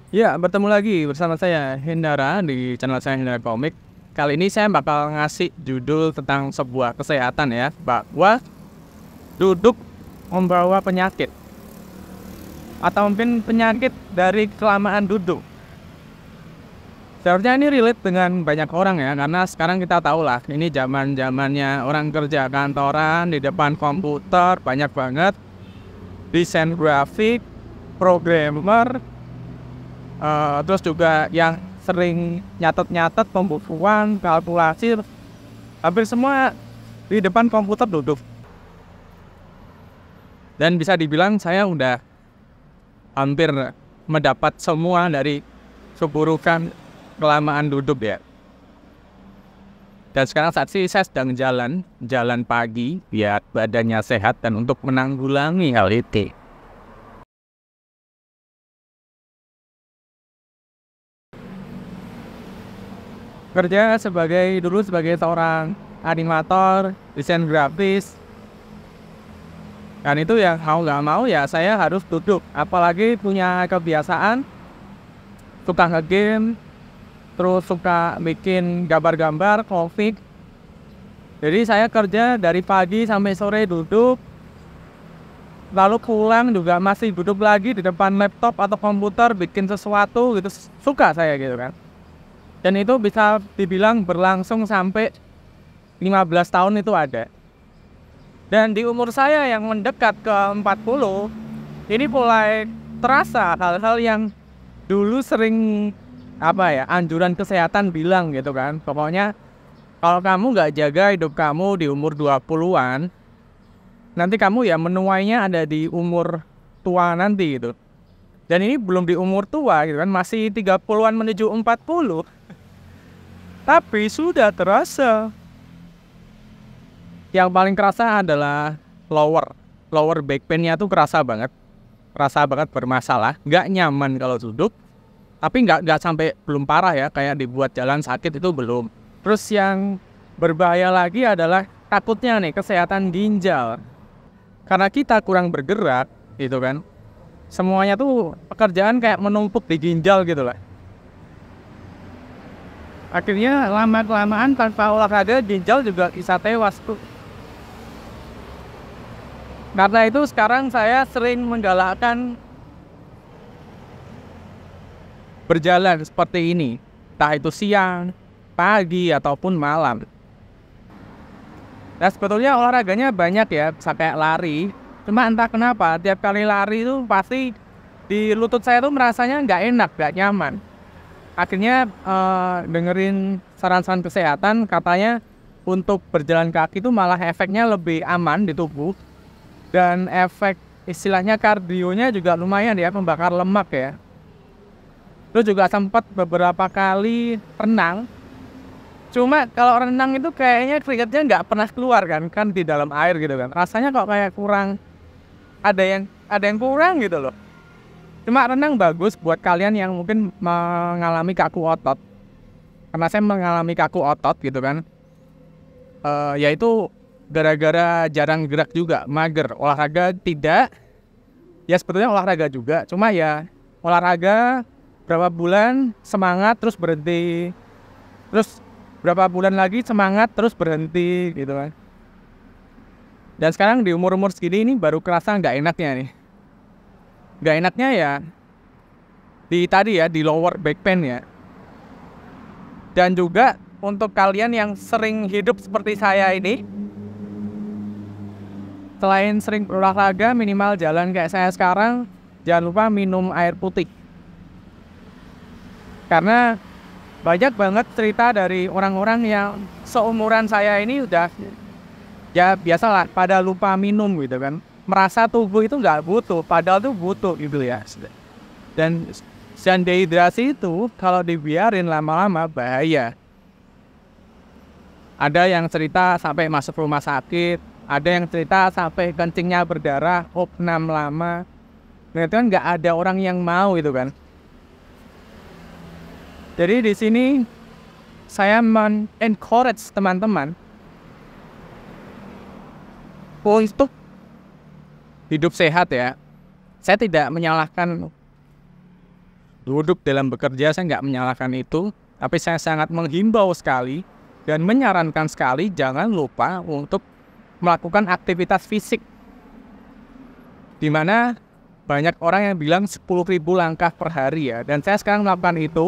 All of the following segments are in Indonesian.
Ya, bertemu lagi bersama saya Hendara di channel saya Hendara Komik. Kali ini saya bakal ngasih judul tentang sebuah kesehatan ya, bahwa duduk membawa penyakit atau mungkin penyakit dari kelamaan duduk. Seharusnya ini relate dengan banyak orang ya, karena sekarang kita tahu lah, ini zaman-zamannya orang kerja kantoran di depan komputer banyak banget, desain grafik, programmer, terus juga yang sering nyatet-nyatet pembukuan, kalkulasi, hampir semua di depan komputer duduk. Dan bisa dibilang saya udah hampir mendapat semua dari keburukan kelamaan duduk ya. Dan sekarang saat ini saya sedang jalan pagi biar badannya sehat dan untuk menanggulangi hal itu. Kerja dulu sebagai seorang animator, desain grafis, dan itu ya mau nggak mau ya saya harus duduk. Apalagi punya kebiasaan suka nge-game, terus suka bikin gambar-gambar, komik. Jadi saya kerja dari pagi sampai sore duduk, lalu pulang juga masih duduk lagi di depan laptop atau komputer bikin sesuatu gitu. Suka saya gitu kan. Dan itu bisa dibilang berlangsung sampai 15 tahun itu ada. Dan di umur saya yang mendekat ke 40, ini mulai terasa hal-hal yang dulu sering anjuran kesehatan bilang gitu kan. Pokoknya kalau kamu nggak jaga hidup kamu di umur 20-an, nanti kamu ya menuainya ada di umur tua nanti gitu. Dan ini belum di umur tua gitu kan, masih 30-an menuju 40. Tapi sudah terasa. Yang paling kerasa adalah lower back pain-nya tuh kerasa banget bermasalah, nggak nyaman kalau duduk, tapi nggak sampai belum parah ya, kayak dibuat jalan sakit itu belum. Terus yang berbahaya lagi adalah takutnya nih kesehatan ginjal, karena kita kurang bergerak gitu kan, semuanya tuh pekerjaan kayak menumpuk di ginjal gitu lah. Akhirnya lama-kelamaan tanpa olahraga ginjal juga bisa tewas tuh. Karena itu sekarang saya sering menggalakkan berjalan seperti ini, entah itu siang, pagi, ataupun malam. Nah sebetulnya olahraganya banyak ya, bisa kayak lari. Cuma entah kenapa tiap kali lari itu pasti di lutut saya tuh merasanya nggak enak, nggak nyaman. Akhirnya dengerin saran-saran kesehatan, katanya untuk berjalan kaki itu malah efeknya lebih aman di tubuh. Dan efek istilahnya kardionya juga lumayan ya, membakar lemak ya. Terus juga sempat beberapa kali renang. Cuma kalau renang itu kayaknya keringatnya nggak pernah keluar kan di dalam air gitu kan. Rasanya kok kayak kurang, ada yang kurang gitu loh. Cuma renang bagus buat kalian yang mungkin mengalami kaku otot. Karena saya mengalami kaku otot gitu kan. Yaitu gara-gara jarang gerak juga, mager. Olahraga tidak. Ya sebetulnya olahraga juga. Cuma ya olahraga berapa bulan semangat terus berhenti. Terus berapa bulan lagi semangat terus berhenti gitu kan. Dan sekarang di umur-umur segini ini baru kerasa nggak enaknya nih. Nggak enaknya ya di lower back pain ya. Dan juga untuk kalian yang sering hidup seperti saya ini, selain sering berolahraga minimal jalan kayak saya sekarang, jangan lupa minum air putih. Karena banyak banget cerita dari orang-orang yang seumuran saya ini udah ya biasalah pada lupa minum gitu kan. Merasa tubuh itu nggak butuh, padahal tuh butuh gitu ya. Dan dehidrasi itu kalau dibiarin lama-lama bahaya. Ada yang cerita sampai masuk rumah sakit, ada yang cerita sampai kencingnya berdarah, opnam lama. Nah itu kan nggak ada orang yang mau itu kan. Jadi di sini saya men-encourage teman-teman untuk hidup sehat ya. Saya tidak menyalahkan duduk dalam bekerja, saya nggak menyalahkan itu, tapi saya sangat menghimbau sekali dan menyarankan sekali jangan lupa untuk melakukan aktivitas fisik. Dimana banyak orang yang bilang 10.000 langkah per hari ya, dan saya sekarang melakukan itu.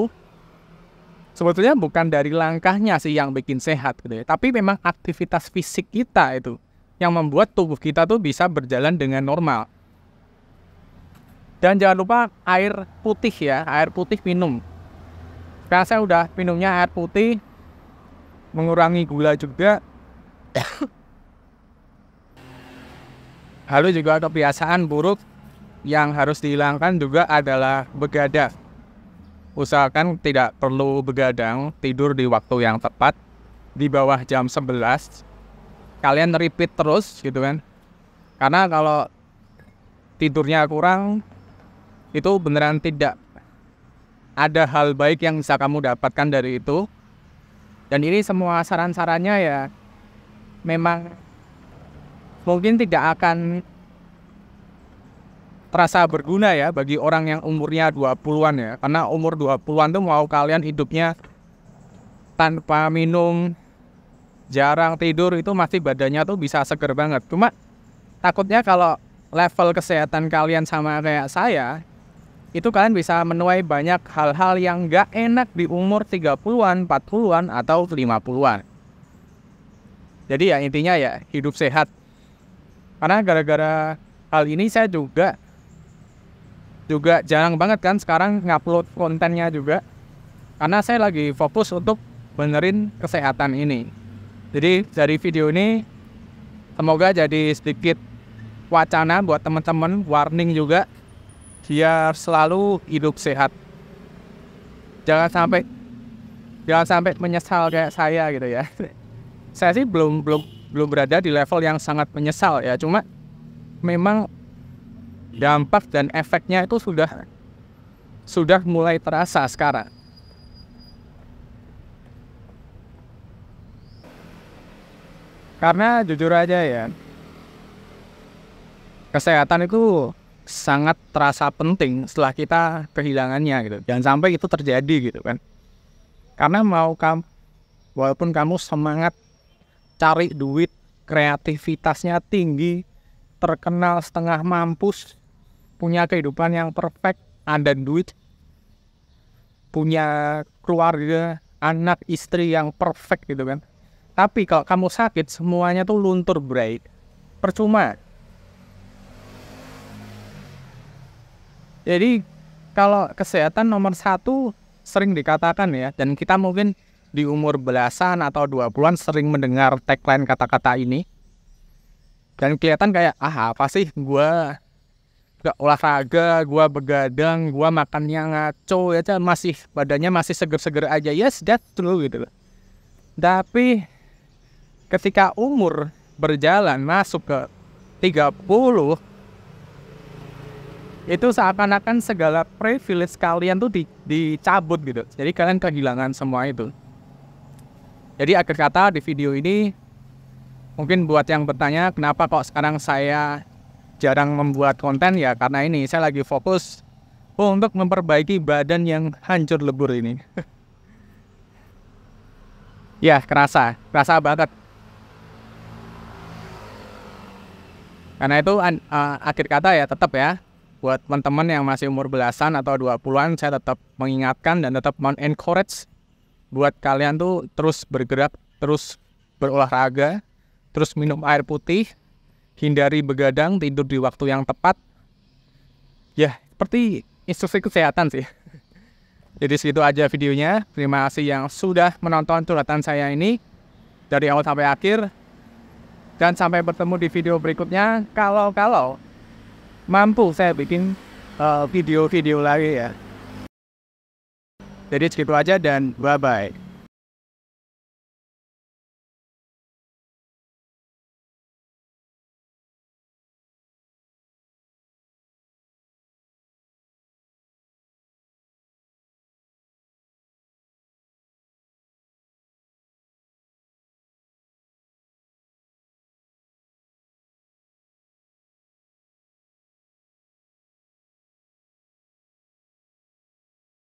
Sebetulnya bukan dari langkahnya sih yang bikin sehat gitu ya, tapi memang aktivitas fisik kita itu yang membuat tubuh kita tuh bisa berjalan dengan normal. Dan jangan lupa air putih ya, air putih minum. Sekarang saya udah minumnya air putih, mengurangi gula juga. Lalu juga kebiasaan buruk yang harus dihilangkan juga adalah begadang. Usahakan tidak perlu begadang, tidur di waktu yang tepat, di bawah jam 11. Kalian repeat terus gitu kan. Karena kalau tidurnya kurang, itu beneran tidak ada hal baik yang bisa kamu dapatkan dari itu. Dan ini semua saran-sarannya ya memang mungkin tidak akan terasa berguna ya bagi orang yang umurnya 20-an ya. Karena umur 20-an tuh mau kalian hidupnya tanpa minum, jarang tidur, itu masih badannya tuh bisa seger banget. Cuma takutnya kalau level kesehatan kalian sama kayak saya, itu kalian bisa menuai banyak hal-hal yang gak enak di umur 30-an, 40-an, atau 50-an. Jadi ya intinya ya hidup sehat. Karena gara-gara hal ini saya juga jarang banget kan sekarang ngupload kontennya juga. Karena saya lagi fokus untuk benerin kesehatan ini. Jadi dari video ini semoga jadi sedikit wacana buat teman-teman, warning juga, biar selalu hidup sehat. Jangan sampai menyesal kayak saya gitu ya. Saya sih belum berada di level yang sangat menyesal ya. Cuma memang dampak dan efeknya itu sudah mulai terasa sekarang. Karena jujur aja ya, kesehatan itu sangat terasa penting setelah kita kehilangannya gitu. Jangan sampai itu terjadi gitu kan. Karena walaupun kamu semangat cari duit, kreativitasnya tinggi, terkenal setengah mampus, punya kehidupan yang perfect, ada duit, punya keluarga, anak, istri yang perfect gitu kan. Tapi kalau kamu sakit, semuanya tuh luntur, bray. Percuma. Jadi kalau kesehatan nomor 1 sering dikatakan ya, dan kita mungkin di umur belasan atau 20-an sering mendengar tagline kata-kata ini. Dan kelihatan kayak, apa sih gua gak olahraga, gua begadang, gua makannya ngaco ya, badannya masih seger-seger aja. Yes, that's true gitu. Tapi ketika umur berjalan masuk ke 30, itu seakan-akan segala privilege kalian tuh dicabut gitu. Jadi kalian kehilangan semua itu. Jadi akhir kata di video ini, mungkin buat yang bertanya kenapa kok sekarang saya jarang membuat konten, ya karena ini saya lagi fokus untuk memperbaiki badan yang hancur lebur ini. Ya kerasa banget. Karena itu akhir kata ya tetap ya, buat teman-teman yang masih umur belasan atau 20-an, saya tetap mengingatkan dan tetap men-encourage buat kalian tuh terus bergerak, terus berolahraga, terus minum air putih, hindari begadang, tidur di waktu yang tepat. Ya, seperti instruksi kesehatan sih. Jadi segitu aja videonya. Terima kasih yang sudah menonton curhatan saya ini dari awal sampai akhir. Dan sampai bertemu di video berikutnya. Kalau mampu saya bikin video-video lagi ya. Jadi segitu aja dan bye-bye.